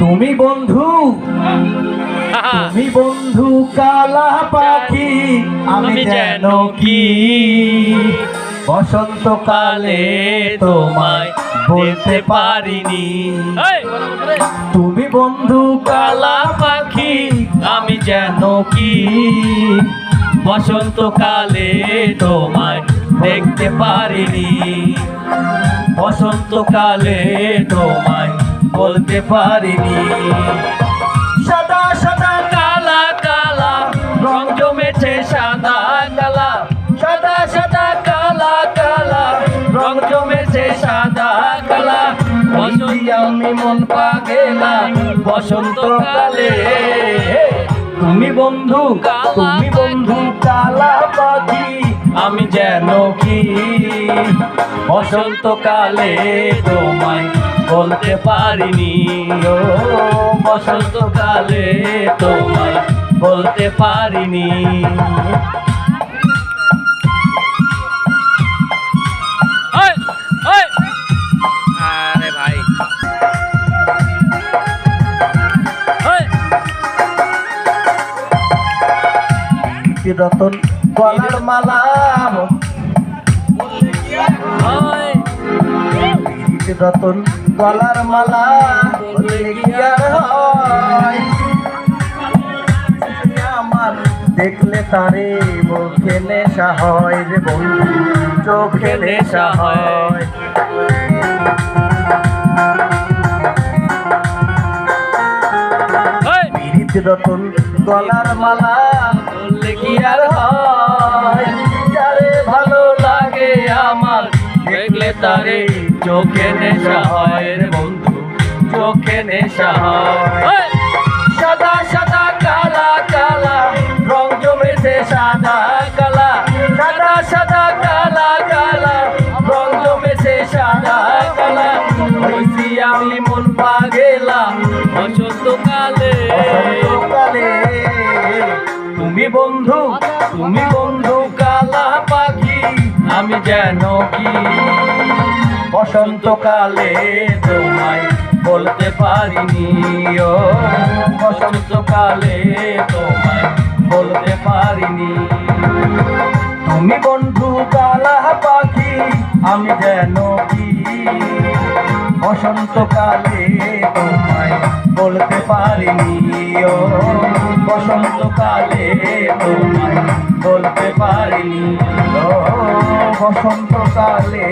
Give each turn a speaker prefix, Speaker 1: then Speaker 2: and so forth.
Speaker 1: তুমি বন্ধু তুমি বন্ধু কালা পাখি আমি যেন কি বসন্তকালে তোমায় বলতে পারিনি। তুমি বন্ধু কালা পাখি আমি যেন কি বসন্তকালে তোমায় দেখতে পারিনি। বসন্তকালে তোমায় বলতে পারিনি। সাদা সাদা কালা কালা রং জমেছে সাদা কালা, সাদা সাদা কালা কালা রং জমেছে সাদা কালা। আমি মন পাগেলা বসন্তকালে। তুমি বন্ধু কালা পাখি আমি যেন কি বসন্তকালে তোমায় বলতে পারিনি। ও বসন্তকালে তোমায় বলতে পারিনি।
Speaker 2: আরে ভাই
Speaker 1: রতন গলার মালা রতন গলার মালা আমার দেখলে তারে মুখে নেশা হয় রে বন্ধু, চোখে নেশা হয়। রতন গলার মালা বললে কি আর হয়, যারে ভালো লাগে আমার দেখলে তারে চোখে নেশা হয় রে বন্ধু, চোখে নেশা হয়। সাদা সাদা কালা কালা রং জমেছে সাদা কালা, সাদা সাদা কালা কালা রং জমেছে সাদা কালা। হইছি আমি মন পাগেলা বসন্তকালে। তুমি বন্ধু কালা পাখি আমি যেন কি বসন্তকালে তোমায় বলতে পারিনি। ও বসন্তকালে তোমায় বলতে পারিনি। তুমি বন্ধু কালা পাখি আমি যেন কি বসন্তকালে তোমায় বলতে পারিনি। ও বসন্তকালে তোমায় বলতে পারিনি। ও বসন্তকালে।